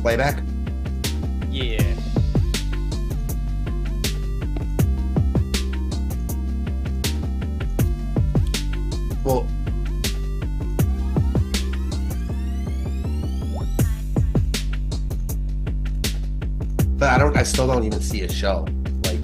playback? Yeah. Well, but I still don't even see a show. Like,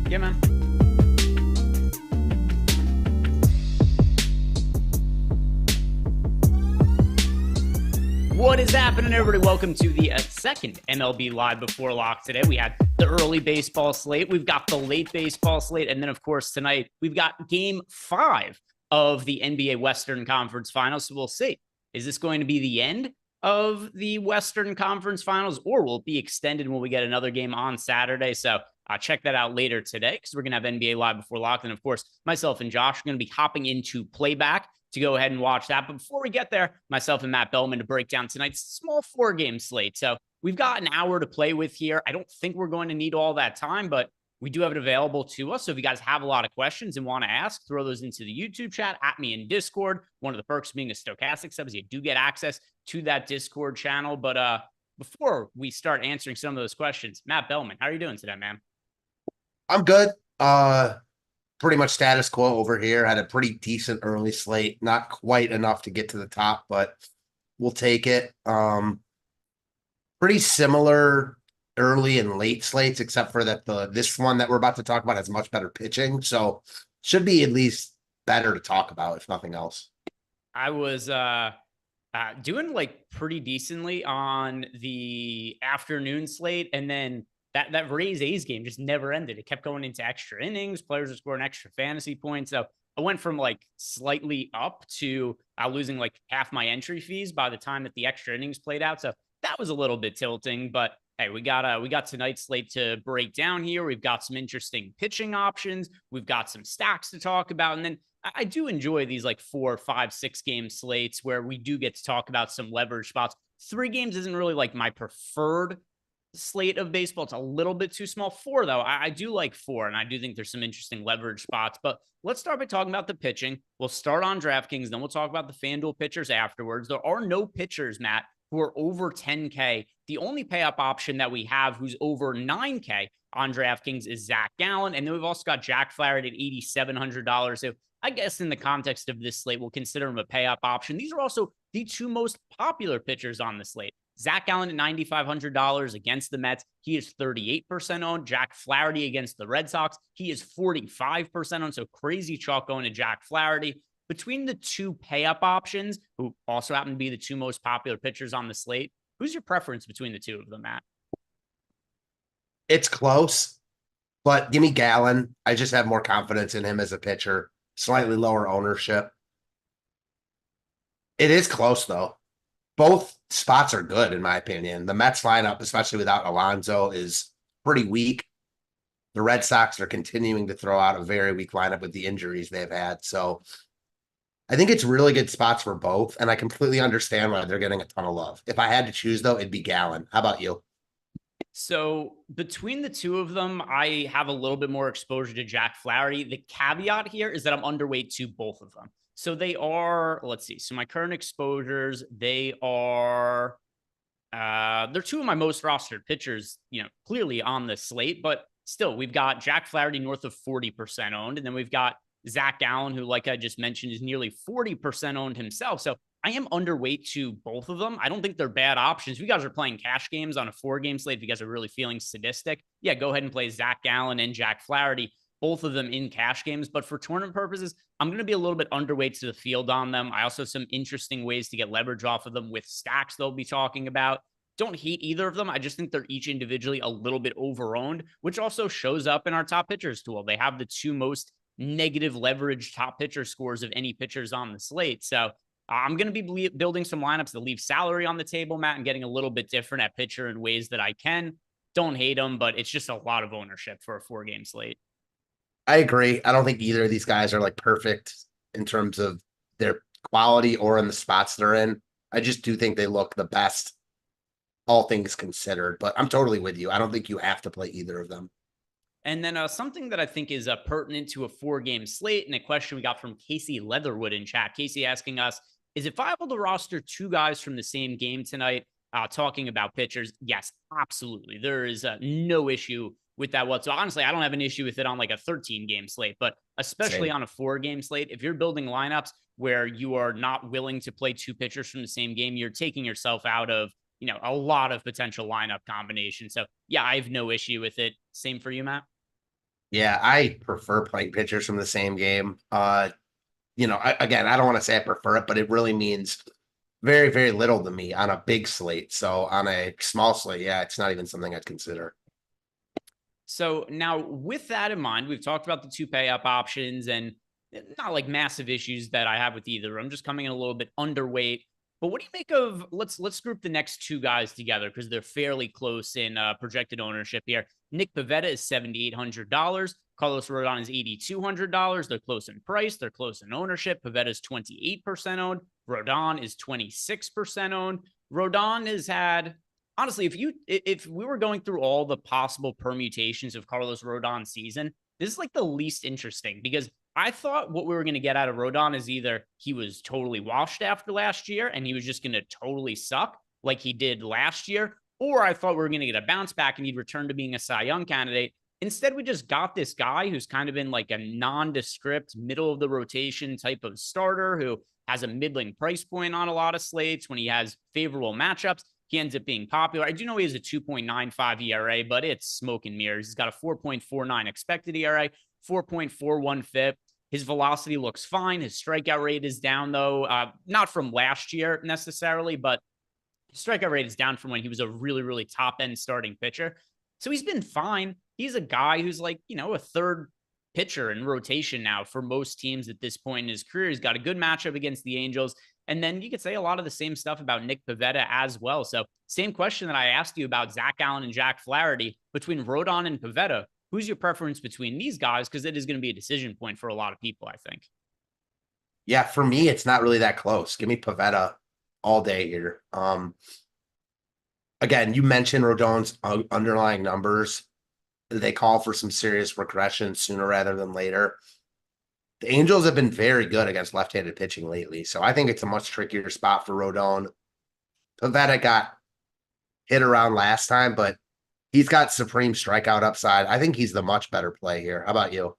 Yeah, man. What is happening, everybody? Welcome to the second MLB Live Before Lock today. We had the early baseball slate. We've got the late baseball slate. And then, of course, tonight we've got game 5 of the NBA Western Conference Finals. So we'll see. Is this going to be the end of the Western Conference Finals, or will it be extended when we get another game on Saturday? So check that out later today, because we're going to have NBA Live Before Lock. And, of course, myself and Josh are going to be hopping into playback to go ahead and watch that. But before we get there, myself and Matt Belman to break down tonight's small 4-game slate. So we've got an hour to play with here. I don't think we're going to need all that time, but we do have it available to us. So if you guys have a lot of questions and want to ask, throw those into the YouTube chat, at me in Discord. One of the perks of being a Stochastic sub is you do get access to that Discord channel. But before we start answering some of those questions, Matt Belman, how are you doing today, man? I'm good. Pretty much status quo over here. Had a pretty decent early slate. Not quite enough to get to the top, but we'll take it. Pretty similar early and late slates, except for that this one that we're about to talk about has much better pitching. So should be at least better to talk about, if nothing else. I was doing like pretty decently on the afternoon slate, and then that Rays A's game just never ended. It kept going into extra innings. Players were scoring extra fantasy points. So I went from like slightly up to losing like half my entry fees by the time that the extra innings played out. So that was a little bit tilting, but hey, we got tonight's slate to break down here. We've got some interesting pitching options. We've got some stacks to talk about. And then I do enjoy these like 4, 5, 6-game slates where we do get to talk about some leverage spots. 3 games isn't really like my preferred slate of baseball. It's a little bit too small. 4, though, I do like 4, and I do think there's some interesting leverage spots. But let's start by talking about the pitching. We'll start on DraftKings, then we'll talk about the FanDuel pitchers afterwards. There are no pitchers, Matt, who are over 10K. The only pay-up option that we have who's over 9K on DraftKings is Zach Gallen, and then we've also got Jack Flaherty at $8,700. So I guess in the context of this slate, we'll consider him a pay-up option. These are also the 2 most popular pitchers on the slate. Zach Gallen at $9,500 against the Mets. He is 38% owned. Jack Flaherty against the Red Sox. He is 45% owned. So crazy chalk going to Jack Flaherty. Between the 2 pay-up options, who also happen to be the 2 most popular pitchers on the slate, who's your preference between the 2 of them, Matt? It's close, but give me Gallen. I just have more confidence in him as a pitcher. Slightly lower ownership. It is close, though. Both spots are good, in my opinion. The Mets lineup, especially without Alonso, is pretty weak. The Red Sox are continuing to throw out a very weak lineup with the injuries they've had. So I think it's really good spots for both, and I completely understand why they're getting a ton of love. If I had to choose, though, it'd be Gallen. How about you? So between the 2 of them, I have a little bit more exposure to Jack Flaherty. The caveat here is that I'm underweight to both of them. So they are, let's see. So my current exposures, they are, they're 2 of my most rostered pitchers, clearly on the slate, but still we've got Jack Flaherty north of 40% owned. And then we've got Zach Gallen, who, like I just mentioned, is nearly 40% owned himself. So I am underweight to both of them. I don't think they're bad options. If you guys are playing cash games on a 4-game slate, if you guys are really feeling sadistic, yeah, go ahead and play Zach Gallen and Jack Flaherty, both of them in cash games. But for tournament purposes, I'm going to be a little bit underweight to the field on them. I also have some interesting ways to get leverage off of them with stacks they'll be talking about. Don't hate either of them. I just think they're each individually a little bit overowned, which also shows up in our top pitchers tool. They have the 2 most negative leverage top pitcher scores of any pitchers on the slate. So I'm going to be building some lineups that leave salary on the table, Matt, and getting a little bit different at pitcher in ways that I can. Don't hate him, but it's just a lot of ownership for a 4-game slate. I agree. I don't think either of these guys are like perfect in terms of their quality or in the spots they're in. I just do think they look the best, all things considered. But I'm totally with you. I don't think you have to play either of them. And then something that I think is pertinent to a 4-game slate, and a question we got from Casey Leatherwood in chat. Casey asking us, is it viable to roster 2 guys from the same game tonight? Talking about pitchers. Yes, absolutely. There is no issue with that whatsoever. Honestly, I don't have an issue with it on like a 13-game slate, but especially Same. on a 4-game slate, if you're building lineups where you are not willing to play 2 pitchers from the same game, you're taking yourself out of a lot of potential lineup combinations. So yeah, I have no issue with it. Same for you, Matt? Yeah, I prefer playing pitchers from the same game. Again, I don't want to say I prefer it, but it really means very, very little to me on a big slate. So on a small slate, yeah, it's not even something I'd consider. So now with that in mind, we've talked about the 2 pay up options and not like massive issues that I have with either. I'm just coming in a little bit underweight. But what do you make of let's group the next 2 guys together because they're fairly close in projected ownership here. Nick Pivetta is $7,800. Carlos Rodon is $8,200. They're close in price. They're close in ownership. Pivetta is 28% owned. Rodon is 26% owned. Rodon has had, honestly, if we were going through all the possible permutations of Carlos Rodon's season, this is like the least interesting because I thought what we were going to get out of Rodon is either he was totally washed after last year and he was just going to totally suck like he did last year, or I thought we were going to get a bounce back and he'd return to being a Cy Young candidate. Instead, we just got this guy who's kind of been like a nondescript, middle of the rotation type of starter who has a middling price point on a lot of slates. When he has favorable matchups, he ends up being popular. I do know he has a 2.95 ERA, but it's smoke and mirrors. He's got a 4.49 expected ERA, 4.41 FIP. His velocity looks fine. His strikeout rate is down, though. Not from last year necessarily, but his strikeout rate is down from when he was a really, really top-end starting pitcher. So he's been fine. He's a guy who's like, a third pitcher in rotation now for most teams at this point in his career. He's got a good matchup against the Angels. And then you could say a lot of the same stuff about Nick Pivetta as well. So same question that I asked you about Zach Allen and Jack Flaherty. Between Rodon and Pivetta, who's your preference between these guys? Because it is going to be a decision point for a lot of people, I think. Yeah, for me, it's not really that close. Give me Pivetta all day here. Again, you mentioned Rodon's underlying numbers. They call for some serious regression sooner rather than later. The Angels have been very good against left-handed pitching lately, so I think it's a much trickier spot for Rodon. Pivetta got hit around last time, but he's got supreme strikeout upside. I think he's the much better play here. How about you?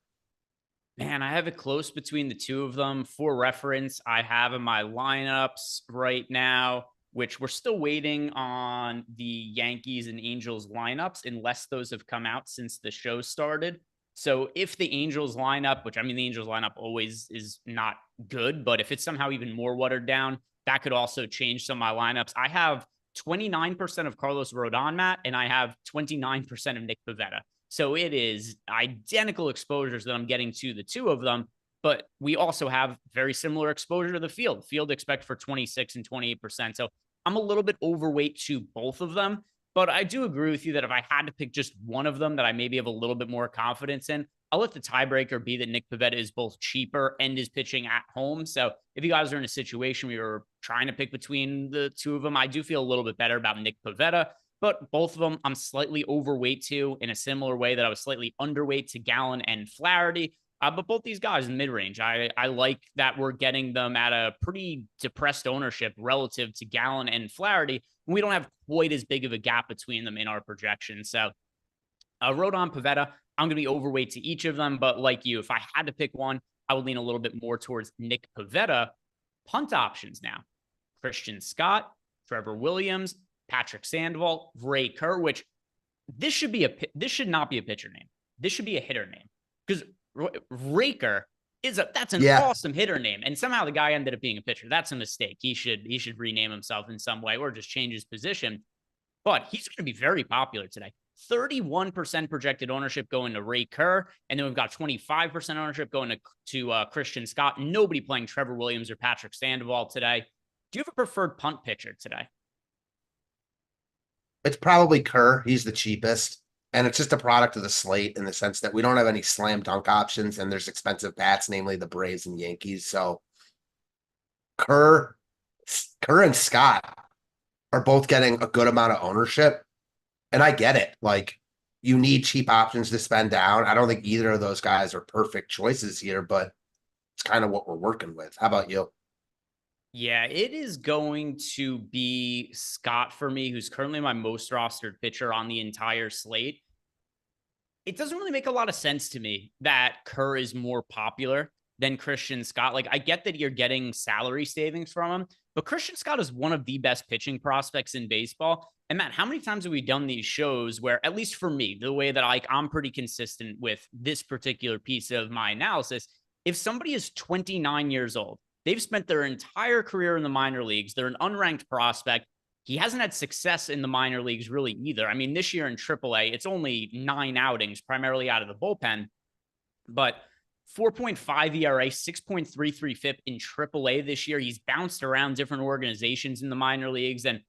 Man, I have it close between the 2 of them. For reference, I have in my lineups right now, which we're still waiting on the Yankees and Angels lineups, unless those have come out since the show started. So if the Angels lineup, which I mean, the Angels lineup always is not good, but if it's somehow even more watered down, that could also change some of my lineups. I have 29% of Carlos Rodon, Matt, and I have 29% of Nick Pivetta. So it is identical exposures that I'm getting to the 2 of them, but we also have very similar exposure to the field. Field expect for 26 and 28%. So I'm a little bit overweight to both of them, but I do agree with you that if I had to pick just one of them that I maybe have a little bit more confidence in, I'll let the tiebreaker be that Nick Pivetta is both cheaper and is pitching at home. So if you guys are in a situation where you're trying to pick between the 2 of them, I do feel a little bit better about Nick Pivetta. But both of them, I'm slightly overweight to in a similar way that I was slightly underweight to Gallen and Flaherty. But both these guys in mid-range, I like that we're getting them at a pretty depressed ownership relative to Gallen and Flaherty. We don't have quite as big of a gap between them in our projections. So Rodon, Pivetta, I'm going to be overweight to each of them. But like you, if I had to pick one, I would lean a little bit more towards Nick Pivetta. Punt options now. Christian Scott, Trevor Williams, Patrick Sandoval, Ray Kerr, which this should not be a pitcher name. This should be a hitter name because Raker that's an awesome hitter name. And somehow the guy ended up being a pitcher. That's a mistake. He should rename himself in some way or just change his position. But he's going to be very popular today. 31% projected ownership going to Ray Kerr. And then we've got 25% ownership going to Christian Scott. Nobody playing Trevor Williams or Patrick Sandoval today. Do you have a preferred punt pitcher today? It's probably Kerr. He's the cheapest. And it's just a product of the slate in the sense that we don't have any slam dunk options and there's expensive bats, namely the Braves and Yankees. So Kerr, Kerr and Scott are both getting a good amount of ownership. And I get it. Like, you need cheap options to spend down. I don't think either of those guys are perfect choices here, but it's kind of what we're working with. How about you? Yeah, it is going to be Scott for me, who's currently my most rostered pitcher on the entire slate. It doesn't really make a lot of sense to me that Kerr is more popular than Christian Scott. Like, I get that you're getting salary savings from him, but Christian Scott is one of the best pitching prospects in baseball. And Matt, how many times have we done these shows where, at least for me, the way that I'm pretty consistent with this particular piece of my analysis, if somebody is 29 years old, they've spent their entire career in the minor leagues, they're an unranked prospect. He hasn't had success in the minor leagues really either. I mean, this year in AAA, it's only 9 outings, primarily out of the bullpen, but 4.5 ERA, 6.33 FIP in AAA this year. He's bounced around different organizations in the minor leagues, and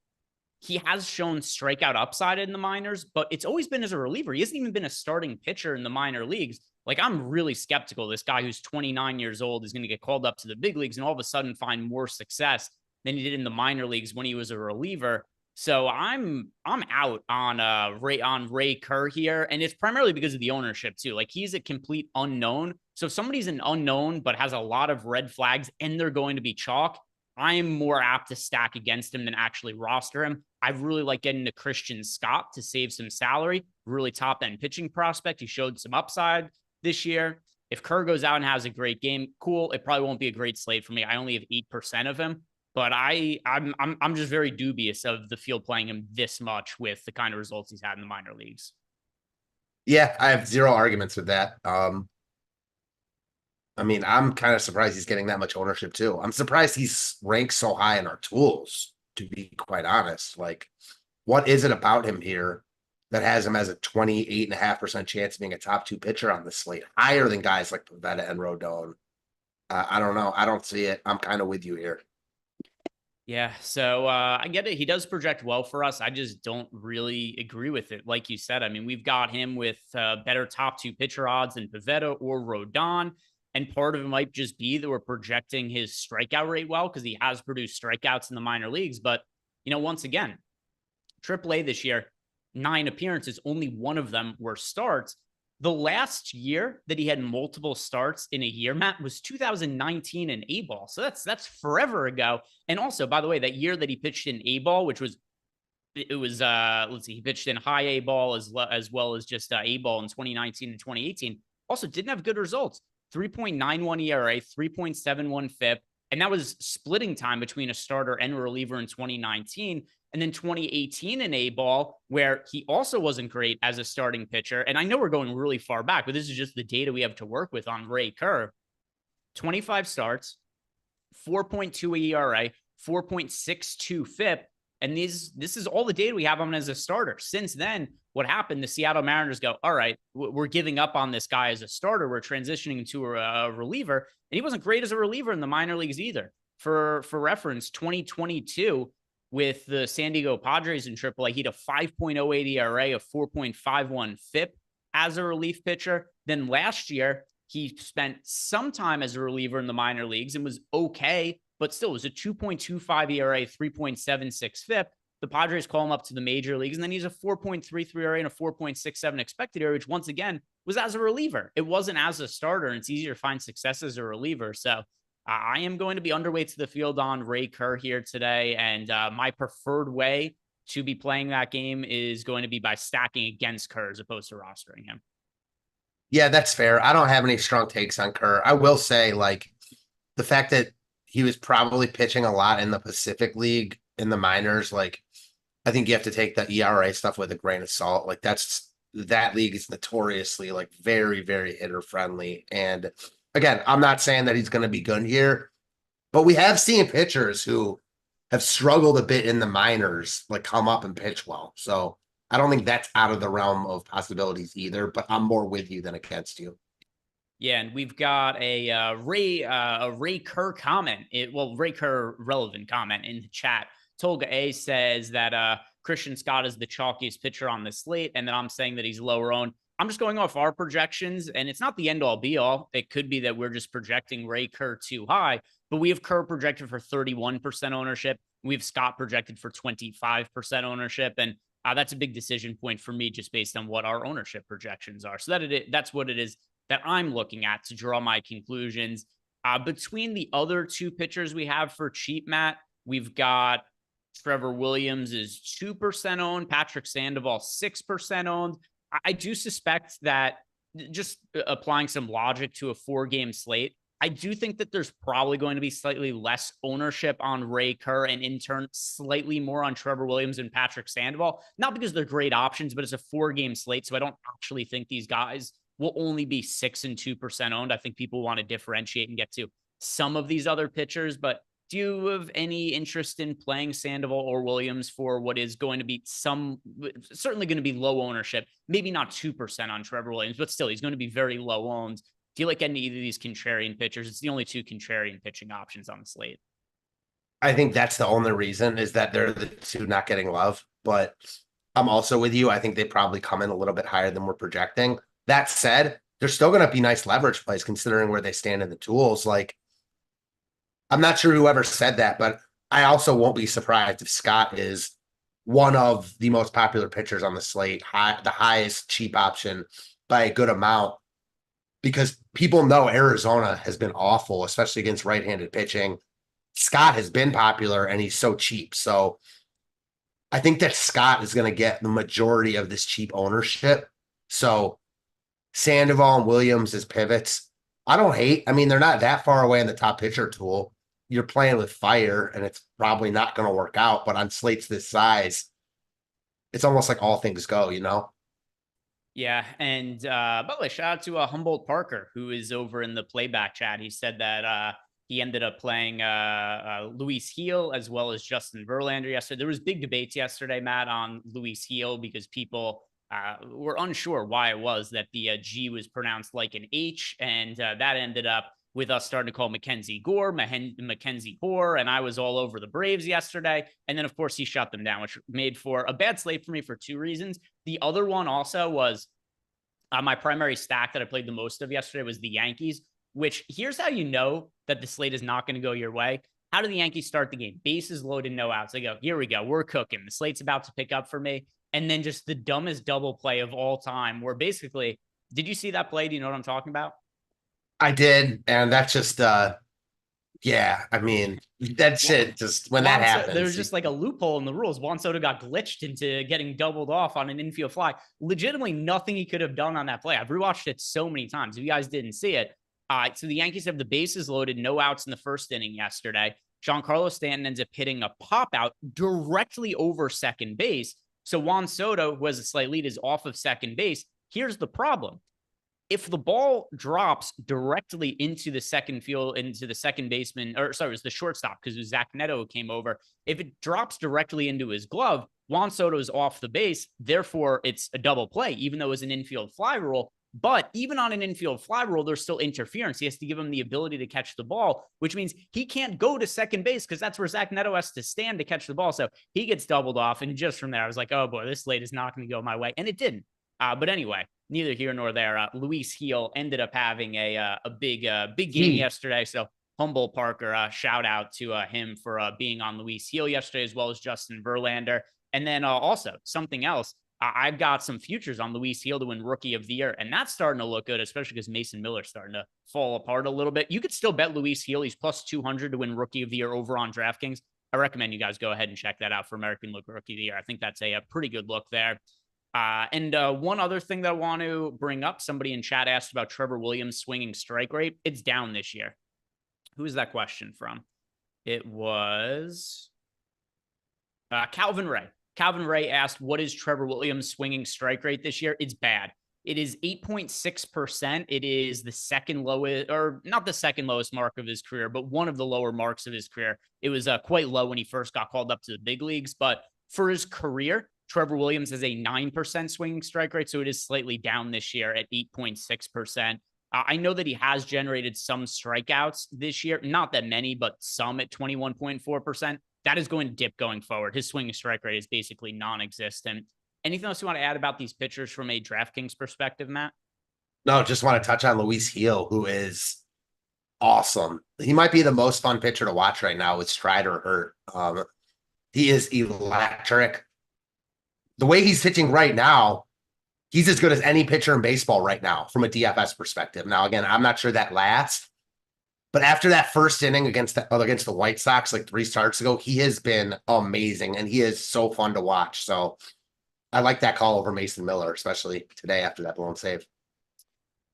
he has shown strikeout upside in the minors, but it's always been as a reliever. He hasn't even been a starting pitcher in the minor leagues. Like, I'm really skeptical this guy who's 29 years old is going to get called up to the big leagues and all of a sudden find more success than he did in the minor leagues when he was a reliever. So I'm out on Ray Kerr here, and it's primarily because of the ownership too. Like, he's a complete unknown. So if somebody's an unknown but has a lot of red flags and they're going to be chalk, I am more apt to stack against him than actually roster him. I really like getting to Christian Scott to save some salary. Really top end pitching prospect. He showed some upside this year. If Kerr goes out and has a great game, cool. It probably won't be a great slate for me. I only have 8% of him, but I'm just very dubious of the field playing him this much with the kind of results he's had in the minor leagues. Yeah, I have zero arguments with that. I mean, I'm kind of surprised he's getting that much ownership too. I'm surprised he's ranked so high in our tools, to be quite honest. Like, what is it about him here that has him as a 28.5% chance of being a top 2 pitcher on the slate, higher than guys like Pavetta and Rodon? I don't know. I don't see it. I'm kind of with you here. Yeah, so I get it. He does project well for us. I just don't really agree with it. Like you said, I mean, we've got him with better top 2 pitcher odds than Pavetta or Rodon. And part of it might just be that we're projecting his strikeout rate well because he has produced strikeouts in the minor leagues. But, once again, AAA this year, 9 appearances, only one of them were starts. The last year that he had multiple starts in a year, Matt, was 2019 in A-ball. So that's forever ago. And also, by the way, that year that he pitched in A-ball, which was let's see, he pitched in high A-ball as well as just A-ball in 2019 and 2018. Also didn't have good results. 3.91 ERA, 3.71 FIP, and that was splitting time between a starter and a reliever in 2019. And then 2018 in A-ball, where he also wasn't great as a starting pitcher. And I know we're going really far back, but this is just the data we have to work with on Ray Kerr. 25 starts, 4.2 ERA, 4.62 FIP. And this is all the data we have on him as a starter. Since then, what happened? The Seattle Mariners go, all right, we're giving up on this guy as a starter. We're transitioning to a reliever. And he wasn't great as a reliever in the minor leagues either. For reference, 2022 with the San Diego Padres in AAA, he had a 5.08 ERA, a 4.51 FIP as a relief pitcher. Then last year, he spent some time as a reliever in the minor leagues and was okay, but still was a 2.25 ERA, 3.76 FIP. The Padres call him up to the major leagues, and then he's a 4.33 ERA and a 4.67 expected ERA, which once again was as a reliever. It wasn't as a starter, and it's easier to find success as a reliever. So I am going to be underweight to the field on Ray Kerr here today, and my preferred way to be playing that game is going to be by stacking against Kerr as opposed to rostering him. Yeah, that's fair. I don't have any strong takes on Kerr. I will say, like, the fact that he was probably pitching a lot in the Pacific League in the minors, like, I think you have to take the ERA stuff with a grain of salt. Like, that league is notoriously like very, very hitter friendly. And again, I'm not saying that he's going to be good here, but we have seen pitchers who have struggled a bit in the minors, like, come up and pitch well. So I don't think that's out of the realm of possibilities either, but I'm more with you than against you. Yeah, and we've got a Ray Kerr comment. Ray Kerr relevant comment in the chat. Tolga A says that Christian Scott is the chalkiest pitcher on the slate, and then I'm saying that he's lower owned. I'm just going off our projections, and it's not the end all be all. It could be that we're just projecting Ray Kerr too high, but we have Kerr projected for 31% ownership. We have Scott projected for 25% ownership. And that's a big decision point for me just based on what our ownership projections are. So that's what it is that I'm looking at to draw my conclusions. Between the other two pitchers we have for cheap, Matt, we've got Trevor Williams is 2% owned, Patrick Sandoval 6% owned. I do suspect that, just applying some logic to a 4-game slate, I do think that there's probably going to be slightly less ownership on Ray Kerr and in turn slightly more on Trevor Williams and Patrick Sandoval. Not because they're great options, but it's a 4-game slate. So I don't actually think these guys will only be 6 and 2% owned. I think people want to differentiate and get to some of these other pitchers, but do you have any interest in playing Sandoval or Williams for what is going to be certainly going to be low ownership, maybe not 2% on Trevor Williams, but still he's going to be very low owned. Do you like any of these contrarian pitchers? It's the only 2 contrarian pitching options on the slate. I think that's the only reason, is that they're the 2 not getting love. But I'm also with you. I think they probably come in a little bit higher than we're projecting. That said, they're still going to be nice leverage plays considering where they stand in the tools. Like, I'm not sure whoever said that, but I also won't be surprised if Scott is one of the most popular pitchers on the slate, the highest cheap option by a good amount, because people know Arizona has been awful, especially against right-handed pitching. Scott has been popular and he's so cheap. So I think that Scott is going to get the majority of this cheap ownership. So Sandoval and Williams as pivots, I don't hate. I mean, they're not that far away in the top pitcher tool. You're playing with fire and it's probably not going to work out, but on slates this size, it's almost like all things go, you know? Yeah. And by the way, shout out to Humboldt Parker, who is over in the playback chat. He said that he ended up playing Luis Heel as well as Justin Verlander yesterday. There was big debates yesterday, Matt, on Luis Heel because people were unsure why it was that the G was pronounced like an H. And that ended up with us starting to call Mackenzie Gore, Mackenzie Gore, and I was all over the Braves yesterday. And then, of course, he shut them down, which made for a bad slate for me for 2 reasons. The other one also was my primary stack that I played the most of yesterday was the Yankees, which here's how you know that the slate is not going to go your way. How do the Yankees start the game? Bases loaded, no outs. They go, here we go. We're cooking. The slate's about to pick up for me. And then just the dumbest double play of all time where basically, did you see that play? Do you know what I'm talking about? I did. And that's just, yeah, I mean, that's it. Just when that happens. There was just like a loophole in the rules. Juan Soto got glitched into getting doubled off on an infield fly. Legitimately nothing he could have done on that play. I've rewatched it so many times. If you guys didn't see it. So the Yankees have the bases loaded, no outs in the first inning yesterday. Giancarlo Stanton ends up hitting a pop out directly over second base. So Juan Soto, who has a slight lead, is off of second base. Here's the problem. If the ball drops directly into the second baseman, or sorry, it was the shortstop because it was Zach Neto who came over. If it drops directly into his glove, Juan Soto is off the base. Therefore, it's a double play, even though it was an infield fly rule. But even on an infield fly rule, there's still interference. He has to give him the ability to catch the ball, which means he can't go to second base because that's where Zach Neto has to stand to catch the ball. So he gets doubled off. And just from there, I was like, oh boy, this slate is not going to go my way. And it didn't. But anyway, neither here nor there. Luis Heel ended up having a big game yesterday. So Humboldt Parker, shout out to him for being on Luis Heel yesterday, as well as Justin Verlander. And then also something else. I've got some futures on Luis Heel to win Rookie of the Year, and that's starting to look good, especially because Mason Miller's starting to fall apart a little bit. You could still bet Luis Heel. He's plus 200 to win Rookie of the Year over on DraftKings. I recommend you guys go ahead and check that out for American Rookie of the Year. I think that's a pretty good look there. And one other thing that I want to bring up, somebody in chat asked about Trevor Williams' swinging strike rate. It's down this year. Who is that question from? It was Calvin Ray. Calvin Ray asked, what is Trevor Williams' swinging strike rate this year? It's bad. It is 8.6%. It is the second lowest, or not the second lowest mark of his career, but one of the lower marks of his career. It was quite low when he first got called up to the big leagues. But for his career, Trevor Williams has a 9% swinging strike rate, so it is slightly down this year at 8.6%. I know that he has generated some strikeouts this year, not that many, but some at 21.4%. that is going to dip going forward. His swinging strike rate is basically non-existent. Anything else you want to add about these pitchers from a DraftKings perspective, Matt? No, just want to touch on Luis Heel, who is awesome. He might be the most fun pitcher to watch right now with Strider hurt. He is electric. The way he's pitching right now, he's as good as any pitcher in baseball right now from a DFS perspective. Now, again, I'm not sure that lasts, but after that first inning against the White Sox like 3 starts ago, he has been amazing, and he is so fun to watch. So I like that call over Mason Miller, especially today after that blown save.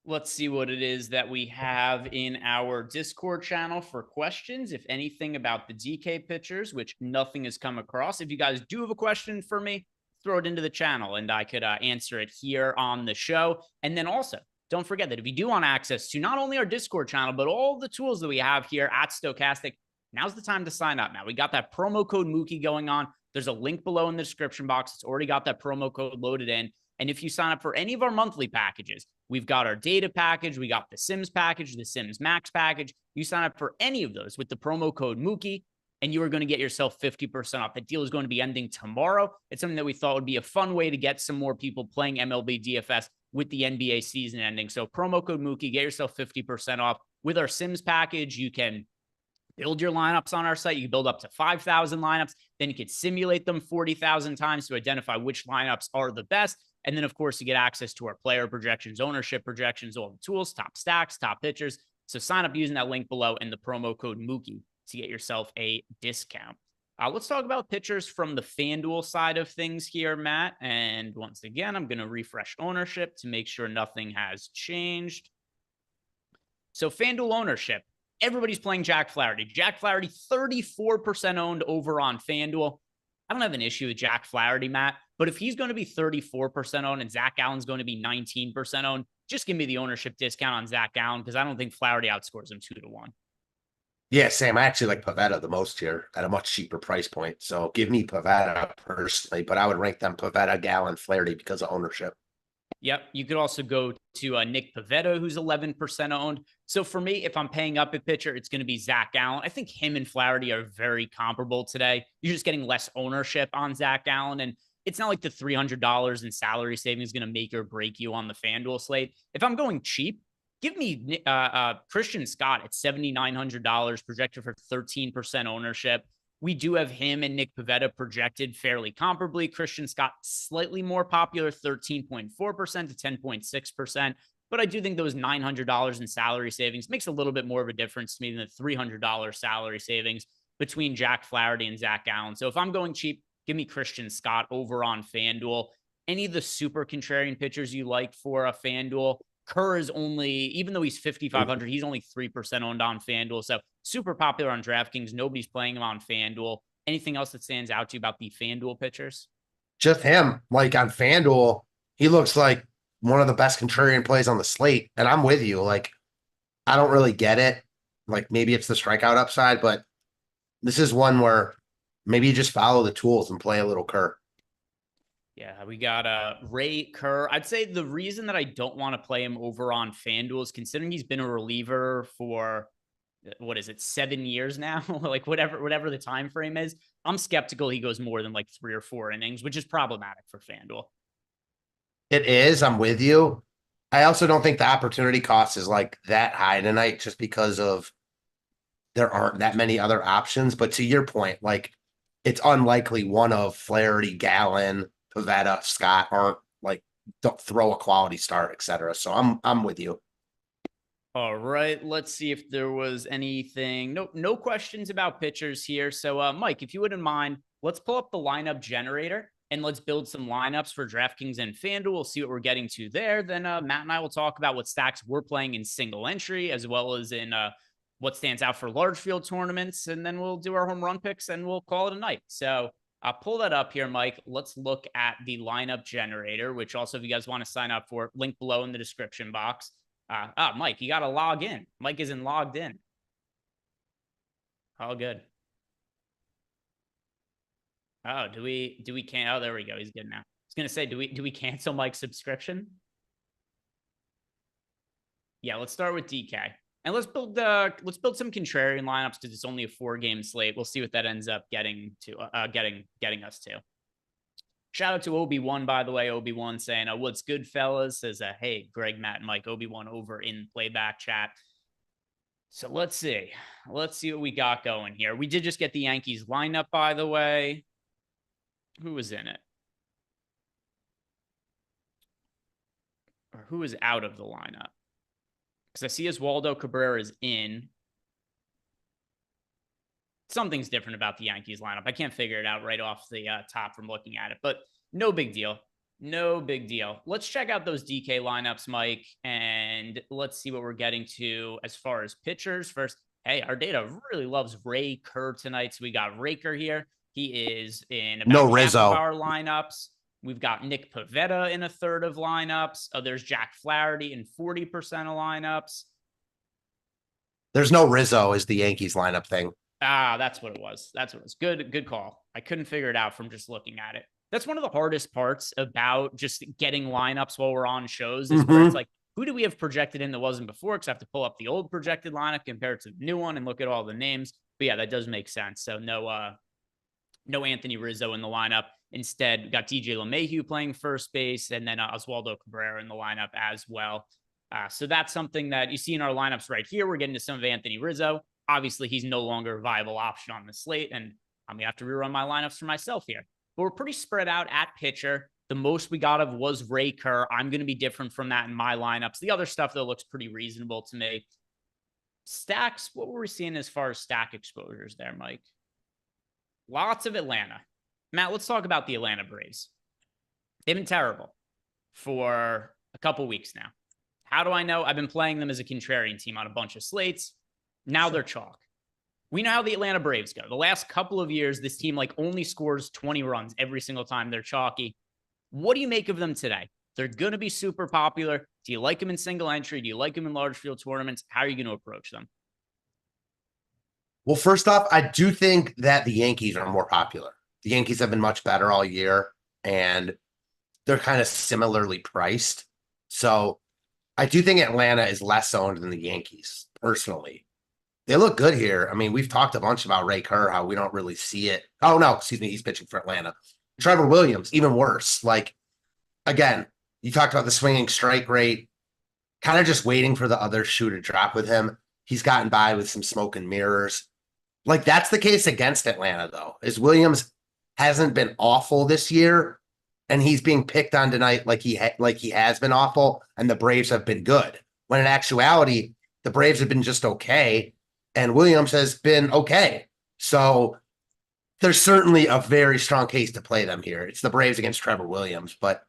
Let's see what it is that we have in our Discord channel for questions. If anything about the DK pitchers, which nothing has come across. If you guys do have a question for me, throw it into the channel and I could answer it here on the show. And then also, don't forget that if you do want access to not only our Discord channel, but all the tools that we have here at Stokastic, now's the time to sign up. Now, we got that promo code Mookie going on. There's a link below in the description box. It's already got that promo code loaded in. And if you sign up for any of our monthly packages, we've got our data package, we got the Sims package, the Sims Max package. You sign up for any of those with the promo code Mookie, and you are going to get yourself 50% off. That deal is going to be ending tomorrow. It's something that we thought would be a fun way to get some more people playing MLB DFS with the NBA season ending. So promo code Mookie, get yourself 50% off. With our Sims package, you can build your lineups on our site. You can build up to 5,000 lineups. Then you can simulate them 40,000 times to identify which lineups are the best. And then, of course, you get access to our player projections, ownership projections, all the tools, top stacks, top pitchers. So sign up using that link below and the promo code Mookie to get yourself a discount. Let's talk about pitchers from the FanDuel side of things here, Matt. And once again, I'm going to refresh ownership to make sure nothing has changed. So FanDuel ownership, everybody's playing Jack Flaherty. Jack Flaherty, 34% owned over on FanDuel. I don't have an issue with Jack Flaherty, Matt, but if he's going to be 34% owned and Zach Allen's going to be 19% owned, just give me the ownership discount on Zach Allen because I don't think Flaherty outscores him 2-1. Yeah, Sam, I actually like Pavetta the most here at a much cheaper price point. So give me Pavetta personally, but I would rank them Pavetta, Gallen, Flaherty because of ownership. Yep. You could also go to Nick Pivetta, who's 11% owned. So for me, if I'm paying up a pitcher, it's going to be Zach Allen. I think him and Flaherty are very comparable today. You're just getting less ownership on Zach Allen. And it's not like the $300 in salary savings is going to make or break you on the FanDuel slate. If I'm going cheap, give me Christian Scott at $7,900 projected for 13% ownership. We do have him and Nick Pivetta projected fairly comparably. Christian Scott slightly more popular, 13.4% to 10.6%. But I do think those $900 in salary savings makes a little bit more of a difference to me than the $300 salary savings between Jack Flaherty and Zach Allen. So if I'm going cheap, give me Christian Scott over on FanDuel. Any of the super contrarian pitchers you like for a FanDuel? Kerr is only, even though he's 5,500, he's only 3% owned on FanDuel. So super popular on DraftKings. Nobody's playing him on FanDuel. Anything else that stands out to you about the FanDuel pitchers? Just him. Like on FanDuel, he looks like one of the best contrarian plays on the slate. And I'm with you. Like, I don't really get it. Like, maybe it's the strikeout upside, but this is one where maybe you just follow the tools and play a little Kerr. Yeah, we got Ray Kerr. I'd say the reason that I don't want to play him over on FanDuel is considering he's been a reliever for, what is it, 7 years now? Like whatever the time frame is. I'm skeptical he goes more than like 3 or 4 innings, which is problematic for FanDuel. It is. I'm with you. I also don't think the opportunity cost is like that high tonight just because of there aren't that many other options. But to your point, like it's unlikely one of Flaherty, Gallen, Pavetta, Scott aren't like don't throw a quality start, etc. So I'm with you. All right, let's see if there was anything. No questions about pitchers here. So Mike, if you wouldn't mind, let's pull up the lineup generator and let's build some lineups for DraftKings and FanDuel. We'll see what we're getting to there. Then Matt and I will talk about what stacks we're playing in single entry as well as in what stands out for large field tournaments. And then we'll do our home run picks and we'll call it a night. So I'll pull that up here, Mike. Let's look at the lineup generator, which also, if you guys want to sign up for, link below in the description box. Mike, you got to log in. Mike isn't logged in. All good. Oh, do we can't? Oh, there we go. He's good now. I was going to say, do we cancel Mike's subscription? Yeah, let's start with DK. And let's build some contrarian lineups because it's only a 4-game slate. We'll see what that ends up getting us to. Shout out to Obi-Wan, by the way. Obi-Wan saying, what's good, fellas? Says, hey, Greg, Matt, and Mike. Obi-Wan over in playback chat. So let's see. Let's see what we got going here. We did just get the Yankees lineup, by the way. Who was in it? Or who was out of the lineup? Because I see Oswaldo Cabrera is in. Something's different about the Yankees lineup. I can't figure it out right off the top from looking at it, but no big deal. No big deal. Let's check out those DK lineups, Mike, and let's see what we're getting to as far as pitchers. First, hey, our data really loves Ray Kerr tonight. So we got Raker here. He is in about half of our lineups. We've got Nick Pivetta in a third of lineups. There's Jack Flaherty in 40% of lineups. There's no Rizzo is the Yankees lineup thing. That's what it was. Good call. I couldn't figure it out from just looking at it. That's one of the hardest parts about just getting lineups while we're on shows is where it's like, who do we have projected in that wasn't before? Because I have to pull up the old projected lineup compared to the new one and look at all the names. But yeah, that does make sense. So no Anthony Rizzo in the lineup. Instead, we got DJ LeMahieu playing first base and then Oswaldo Cabrera in the lineup as well. So that's something that you see in our lineups right here. We're getting to some of Anthony Rizzo. Obviously, he's no longer a viable option on the slate, and I'm going to have to rerun my lineups for myself here. But we're pretty spread out at pitcher. The most we got of was Ray Kerr. I'm going to be different from that in my lineups. The other stuff, though, looks pretty reasonable to me. Stacks, what were we seeing as far as stack exposures there, Mike? Lots of Atlanta. Matt, let's talk about the Atlanta Braves. They've been terrible for a couple weeks now. How do I know? I've been playing them as a contrarian team on a bunch of slates. Now they're chalk. We know how the Atlanta Braves go. The last couple of years, this team only scores 20 runs every single time they're chalky. What do you make of them today? They're going to be super popular. Do you like them in single entry? Do you like them in large field tournaments? How are you going to approach them? Well, first off, I do think that the Yankees are more popular. The Yankees have been much better all year, and they're kind of similarly priced. So I do think Atlanta is less owned than the Yankees, personally. They look good here. I mean, we've talked a bunch about Ray Kerr, how we don't really see it. Oh, no, excuse me. He's pitching for Atlanta. Trevor Williams, even worse. Again, you talked about the swinging strike rate, kind of just waiting for the other shoe to drop with him. He's gotten by with some smoke and mirrors. That's the case against Atlanta, though, is Williams hasn't been awful this year, and he's being picked on tonight like he has been awful, and the Braves have been good. When in actuality, the Braves have been just okay, and Williams has been okay. So there's certainly a very strong case to play them here. It's the Braves against Trevor Williams, but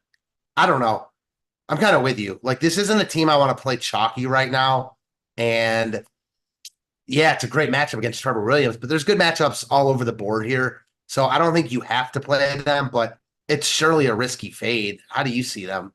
I don't know. I'm kind of with you. This isn't a team I want to play chalky right now. And yeah, it's a great matchup against Trevor Williams, but there's good matchups all over the board here. So I don't think you have to play them, but it's surely a risky fade. How do you see them?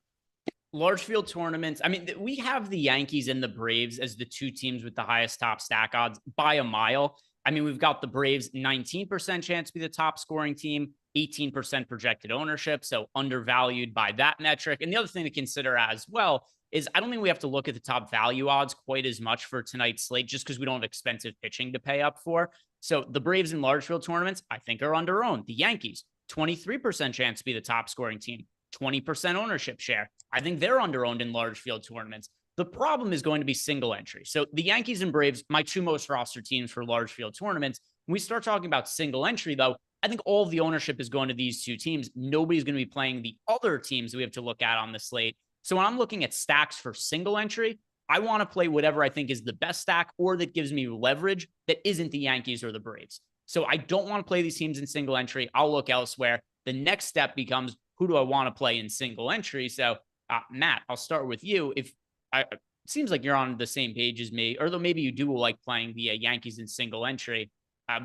Large field tournaments. I mean, we have the Yankees and the Braves as the two teams with the highest top stack odds by a mile. I mean, we've got the Braves 19% chance to be the top scoring team, 18% projected ownership. So undervalued by that metric. And the other thing to consider as well is I don't think we have to look at the top value odds quite as much for tonight's slate just because we don't have expensive pitching to pay up for. So the Braves in large field tournaments, I think, are under-owned. The Yankees, 23% chance to be the top scoring team, 20% ownership share. I think they're under-owned in large field tournaments. The problem is going to be single entry. So the Yankees and Braves, my two most roster teams for large field tournaments. When we start talking about single entry, though, I think all of the ownership is going to these two teams. Nobody's going to be playing the other teams that we have to look at on the slate. So when I'm looking at stacks for single entry, I want to play whatever I think is the best stack or that gives me leverage that isn't the Yankees or the Braves. So I don't want to play these teams in single entry. I'll look elsewhere. The next step becomes, who do I want to play in single entry? So Matt, I'll start with you. It seems like you're on the same page as me, or though maybe you do like playing the Yankees in single entry.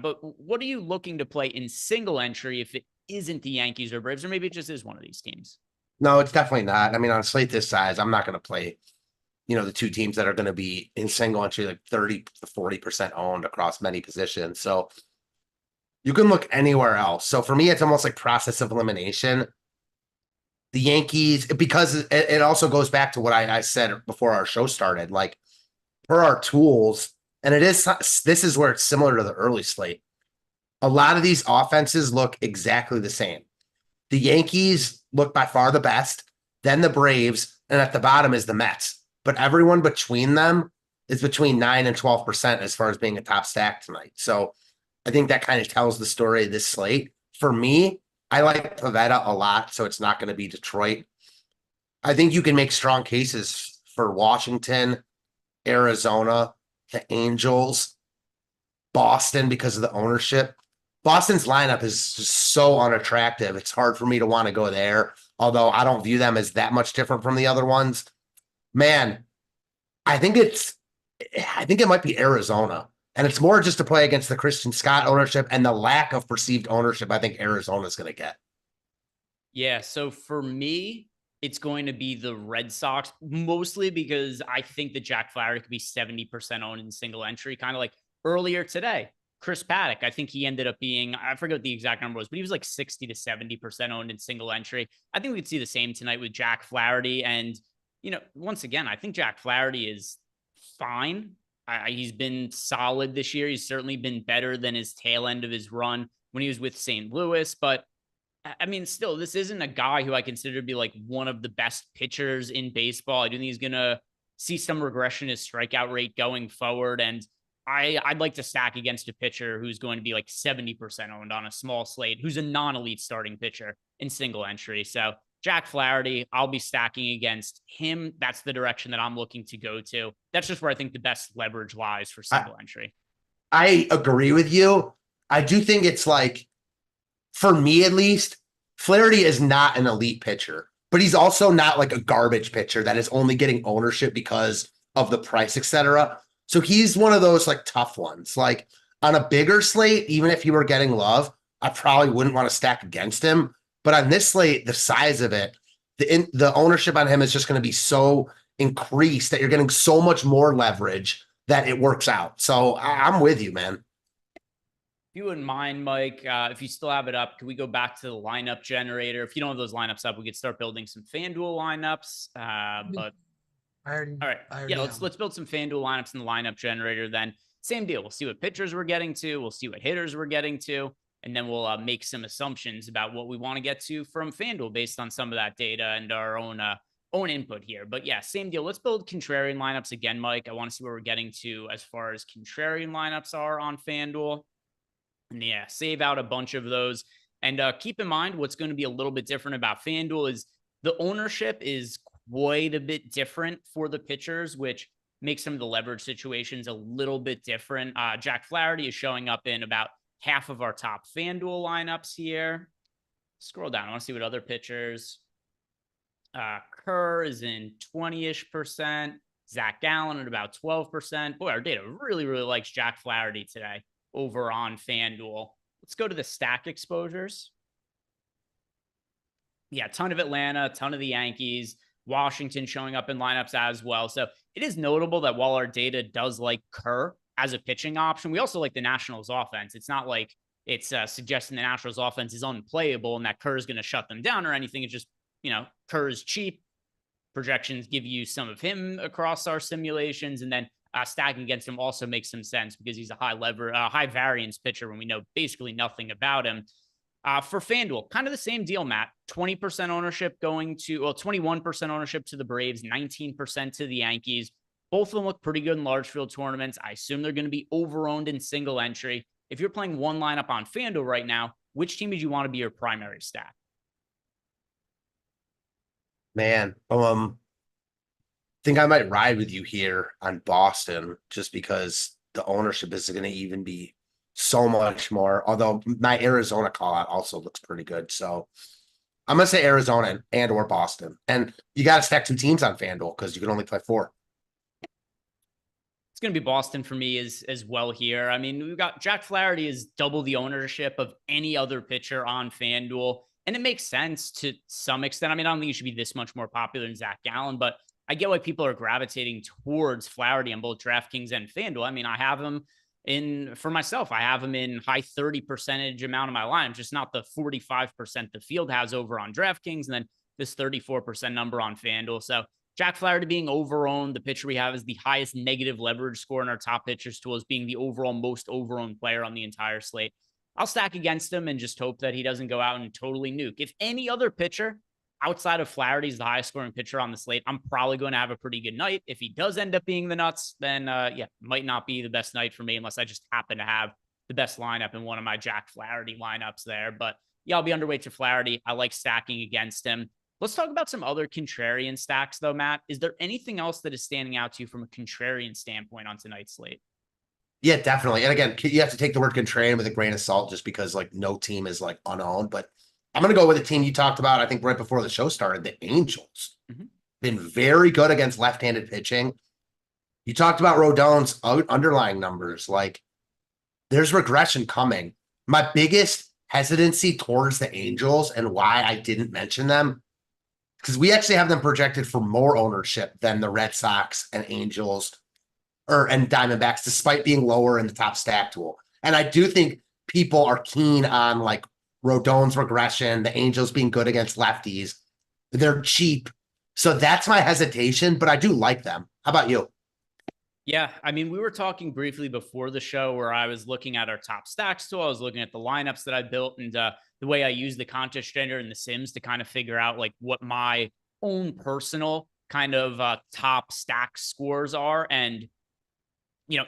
But what are you looking to play in single entry if it isn't the Yankees or Braves, or maybe it just is one of these teams? No, it's definitely not. I mean, on a slate this size, I'm not going to play, the two teams that are going to be in single entry, 30 to 40% owned across many positions. So you can look anywhere else. So for me, it's almost like process of elimination. The Yankees, because it also goes back to what I said before our show started. per our tools, and this is where it's similar to the early slate. A lot of these offenses look exactly the same. The Yankees look by far the best, then the Braves, and at the bottom is the Mets. But everyone between them is between 9 and 12% as far as being a top stack tonight. So I think that kind of tells the story of this slate. For me, I like Pavetta a lot, so it's not going to be Detroit. I think you can make strong cases for Washington, Arizona, the Angels, Boston because of the ownership. Boston's lineup is just so unattractive. It's hard for me to want to go there, although I don't view them as that much different from the other ones. Man, I think it might be Arizona. And it's more just to play against the Christian Scott ownership and the lack of perceived ownership I think Arizona's going to get. Yeah, so for me, it's going to be the Red Sox, mostly because I think that Jack Flaherty could be 70% owned in single entry, kind of like earlier today. Chris Paddock, I think he ended up being, I forget what the exact number was, but he was like 60 to 70% owned in single entry. I think we could see the same tonight with Jack Flaherty. And, once again, I think Jack Flaherty is fine. He's been solid this year. He's certainly been better than his tail end of his run when he was with St. Louis. But I mean, still, this isn't a guy who I consider to be like one of the best pitchers in baseball. I do think he's going to see some regression in his strikeout rate going forward. And I'd like to stack against a pitcher who's going to be like 70% owned on a small slate, who's a non-elite starting pitcher in single entry. So Jack Flaherty, I'll be stacking against him. That's the direction that I'm looking to go to. That's just where I think the best leverage lies for single entry. I agree with you. I do think it's like, for me at least, Flaherty is not an elite pitcher, but he's also not like a garbage pitcher that is only getting ownership because of the price, etc. So he's one of those like tough ones. Like on a bigger slate, even if he were getting love, I probably wouldn't want to stack against him. But on this slate, the size of it, the ownership on him is just going to be so increased that you're getting so much more leverage that it works out. So I'm with you, man. If you wouldn't mind, Mike, if you still have it up, can we go back to the lineup generator? If you don't have those lineups up, we could start building some FanDuel lineups. But all right, yeah, let's build some FanDuel lineups in the lineup generator. Then same deal. We'll see what pitchers we're getting to. We'll see what hitters we're getting to, and then we'll make some assumptions about what we want to get to from FanDuel based on some of that data and our own input here. But yeah, same deal. Let's build contrarian lineups again, Mike. I want to see where we're getting to as far as contrarian lineups are on FanDuel. And yeah, save out a bunch of those. And keep in mind, what's going to be a little bit different about FanDuel is the ownership is quite a bit different for the pitchers, which makes some of the leverage situations a little bit different. Jack Flaherty is showing up in about half of our top FanDuel lineups here. Scroll down. I want to see what other pitchers. Kerr is in 20-ish%. Zach Gallen at about 12%. Boy, our data really, really likes Jack Flaherty today over on FanDuel. Let's go to the stack exposures. Yeah, a ton of Atlanta, a ton of the Yankees, Washington showing up in lineups as well. So it is notable that while our data does like Kerr as a pitching option, we also like the Nationals offense. It's not like it's suggesting the Nationals offense is unplayable and that Kerr is going to shut them down or anything. It's just, Kerr is cheap. Projections give you some of him across our simulations, and then stacking against him also makes some sense because he's a high variance pitcher when we know basically nothing about him. For FanDuel, kind of the same deal, Matt. 20% ownership 21% ownership to the Braves, 19% to the Yankees. Both of them look pretty good in large field tournaments. I assume they're going to be over-owned in single entry. If you're playing one lineup on FanDuel right now, which team would you want to be your primary stack? Man, think I might ride with you here on Boston just because the ownership is going to even be so much more. Although my Arizona call out also looks pretty good. So I'm going to say Arizona and or Boston. And you got to stack two teams on FanDuel because you can only play 4. It's going to be Boston for me as well here. I mean, we've got Jack Flaherty is double the ownership of any other pitcher on FanDuel. And it makes sense to some extent. I mean, I don't think he should be this much more popular than Zach Gallen, but I get why people are gravitating towards Flaherty on both DraftKings and FanDuel. I mean, I have him for myself, I have him in high 30% amount of my line, just not the 45% the field has over on DraftKings, and then this 34% number on FanDuel. So Jack Flaherty being overowned, the pitcher we have is the highest negative leverage score in our top pitchers tool, as being the overall most overowned player on the entire slate. I'll stack against him and just hope that he doesn't go out and totally nuke. If any other pitcher outside of Flaherty is the highest scoring pitcher on the slate, I'm probably going to have a pretty good night. If he does end up being the nuts, then might not be the best night for me unless I just happen to have the best lineup in one of my Jack Flaherty lineups there. But yeah, I'll be underweight to Flaherty. I like stacking against him. Let's talk about some other contrarian stacks, though, Matt. Is there anything else that is standing out to you from a contrarian standpoint on tonight's slate? Yeah, definitely. And again, you have to take the word contrarian with a grain of salt just because like no team is like unowned. But I'm going to go with a team you talked about, I think right before the show started, the Angels. Been very good against left-handed pitching. You talked about Rodon's underlying numbers. Like there's regression coming. My biggest hesitancy towards the Angels and why I didn't mention them, because we actually have them projected for more ownership than the Red Sox and Angels and Diamondbacks, despite being lower in the top stack tool. And I do think people are keen on like Rodon's regression, the Angels being good against lefties. They're cheap. So that's my hesitation, but I do like them. How about you? Yeah, I mean, we were talking briefly before the show where I was looking at our top stacks tool. I was looking at the lineups that I built and the way I use the contest gender and the Sims to kind of figure out like what my own personal kind of top stack scores are. And,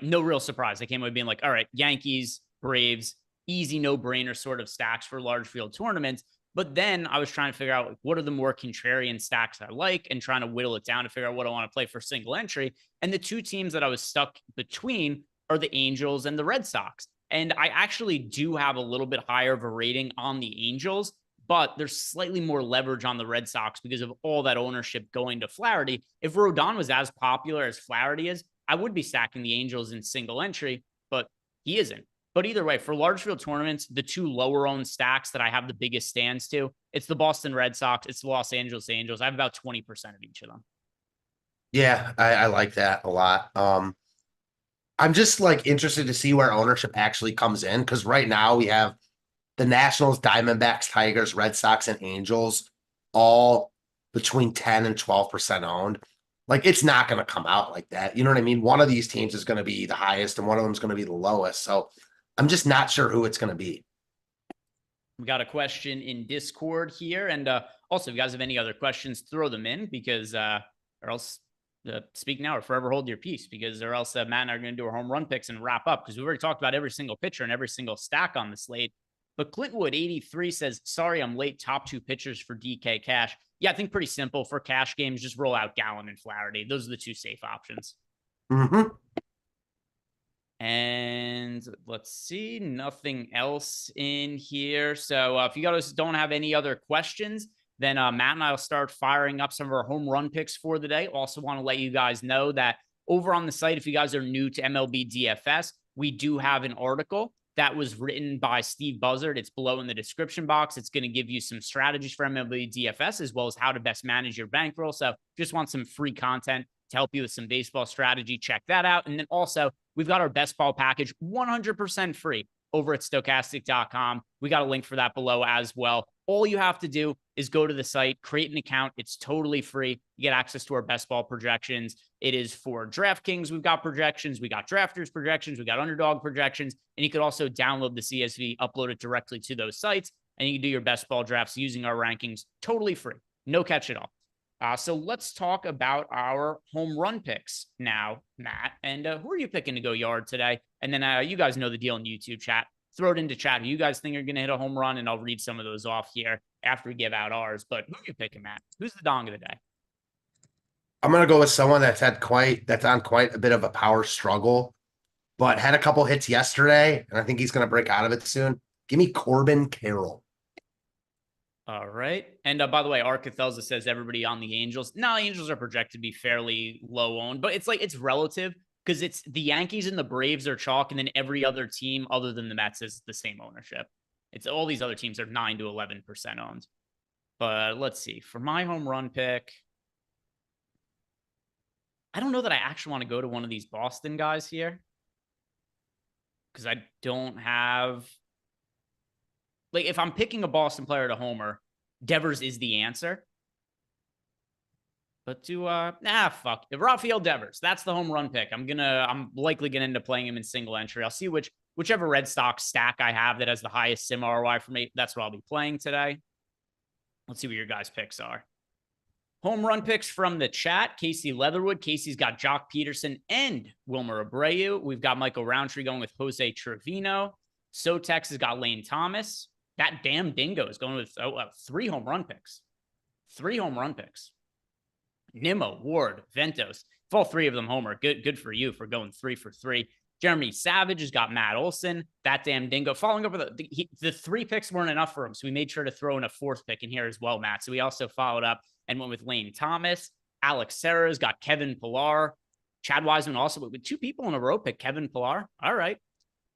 no real surprise. I came away being like, all right, Yankees, Braves, easy no-brainer sort of stacks for large field tournaments. But then I was trying to figure out like, what are the more contrarian stacks I like and trying to whittle it down to figure out what I want to play for single entry. And the two teams that I was stuck between are the Angels and the Red Sox. And I actually do have a little bit higher of a rating on the Angels, but there's slightly more leverage on the Red Sox because of all that ownership going to Flaherty. If Rodon was as popular as Flaherty is, I would be stacking the Angels in single entry, but he isn't. But either way, for large field tournaments, the two lower owned stacks that I have the biggest stands to, it's the Boston Red Sox, it's the Los Angeles Angels. I have about 20% of each of them. Yeah, I like that a lot. I'm just like interested to see where ownership actually comes in, because right now we have the Nationals, Diamondbacks, Tigers, Red Sox, and Angels all between 10 and 12% owned. Like it's not going to come out like that. You know what I mean? One of these teams is going to be the highest and one of them is going to be the lowest. So I'm just not sure who it's going to be. We got a question in Discord here. And also, if you guys have any other questions, throw them in because or else speak now or forever hold your peace, because or else Matt and I are going to do our home run picks and wrap up because we've already talked about every single pitcher and every single stack on the slate. But Clintwood83 says, sorry, I'm late. Top two pitchers for DK Cash. Yeah, I think pretty simple for cash games. Just roll out Gallen and Flaherty. Those are the two safe options. And let's see, nothing else in here. So if you guys don't have any other questions, then Matt and I will start firing up some of our home run picks for the day. Also want to let you guys know that over on the site, if you guys are new to MLB DFS, we do have an article that was written by Steve Buzzard. It's below in the description box. It's going to give you some strategies for MLB DFS as well as how to best manage your bankroll. So just want some free content to help you with some baseball strategy. Check that out. And then also we've got our best ball package 100% free over at stochastic.com. We got a link for that below as well. All you have to do is go to the site, create an account. It's totally free. You get access to our best ball projections. It is for DraftKings. We've got projections. We got drafters projections. We got underdog projections. And you could also download the CSV, upload it directly to those sites, and you can do your best ball drafts using our rankings totally free. No catch at all. So let's talk about our home run picks now, Matt. And who are you picking to go yard today? And then you guys know the deal in YouTube chat. Throw it into chat. Who you guys think are going to hit a home run? And I'll read some of those off here after we give out ours. But who are you picking, Matt? Who's the dong of the day? I'm going to go with someone that's on quite a bit of a power struggle, but had a couple hits yesterday, and I think he's going to break out of it soon. Give me Corbin Carroll. All right. And by the way, Arcathelza says everybody on the Angels. No, Angels are projected to be fairly low owned, but it's relative because it's the Yankees and the Braves are chalk, and then every other team other than the Mets is the same ownership. It's all these other teams are 9 to 11% owned. But let's see. For my home run pick, I don't know that I actually want to go to one of these Boston guys here because I don't have. Like, if I'm picking a Boston player to homer, Devers is the answer. But fuck. Rafael Devers. That's the home run pick. I'm likely gonna end up playing him in single entry. I'll see whichever Red Sox stack I have that has the highest sim ROI for me. That's what I'll be playing today. Let's see what your guys' picks are. Home run picks from the chat. Casey Leatherwood. Casey's got Jock Peterson and Wilmer Abreu. We've got Michael Roundtree going with Jose Trevino. Sotex has got Lane Thomas. That damn dingo is going with 3 home run picks. 3 home run picks. Nimmo, Ward, Ventos. If all 3 of them homer, good for you for going 3 for 3. Jeremy Savage has got Matt Olson. That damn dingo. Following up with the 3 picks weren't enough for him, so we made sure to throw in a 4th pick in here as well, Matt. So we also followed up and went with Lane Thomas. Alex Serra's got Kevin Pillar. Chad Wiseman also with 2 people in a row pick Kevin Pillar. All right.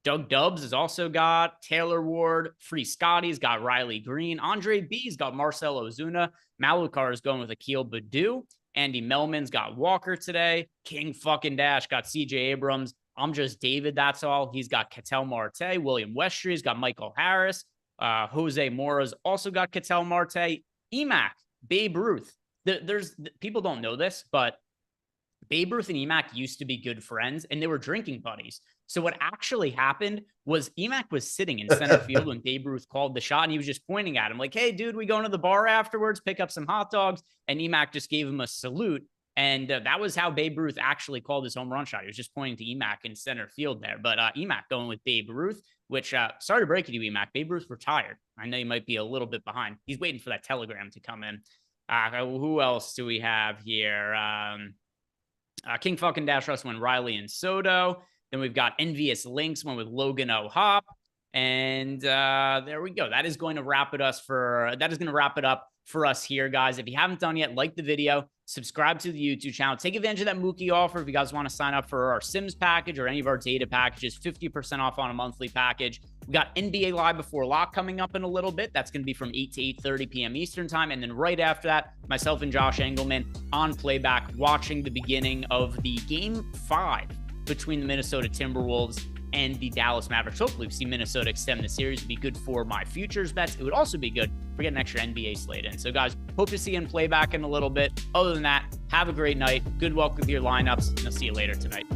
Doug Dubbs has also got Taylor Ward. Free Scotty's got Riley Green. Andre B's got Marcell Ozuna. Malukar is going with Akil Baddoo. Andy Melman's got Walker today. King fucking Dash got CJ Abrams. I'm just David. That's all. He's got Ketel Marte. William Westry's got Michael Harris. Jose Mora's also got Ketel Marte. Emac, Babe Ruth. There's people don't know this, but Babe Ruth and Emac used to be good friends and they were drinking buddies. So what actually happened was Emac was sitting in center field when Babe Ruth called the shot and he was just pointing at him like, hey, dude, we going to the bar afterwards, pick up some hot dogs. And Emac just gave him a salute. And that was how Babe Ruth actually called his home run shot. He was just pointing to Emac in center field there. But Emac going with Babe Ruth, which, sorry to break it to you, Emac. Babe Ruth retired. I know you might be a little bit behind. He's waiting for that telegram to come in. Who else do we have here? King fucking Dash Russ went Riley and Soto. Then we've got Envious Links, one with Logan O'Hop. And there we go. That is going to wrap it up for us here, guys. If you haven't done yet, like the video, subscribe to the YouTube channel, take advantage of that Mookie offer. If you guys want to sign up for our Sims package or any of our data packages, 50% off on a monthly package. We got NBA Live Before Lock coming up in a little bit. That's going to be from 8 to 8:30 p.m. Eastern time. And then right after that, myself and Josh Engelman on playback watching the beginning of the Game 5 between the Minnesota Timberwolves and the Dallas Mavericks. Hopefully we see Minnesota extend the series. It'd be good for my futures bets. It would also be good for getting an extra NBA slate in. So guys, hope to see you in playback in a little bit. Other than that, have a great night. Good luck with your lineups, and I'll see you later tonight.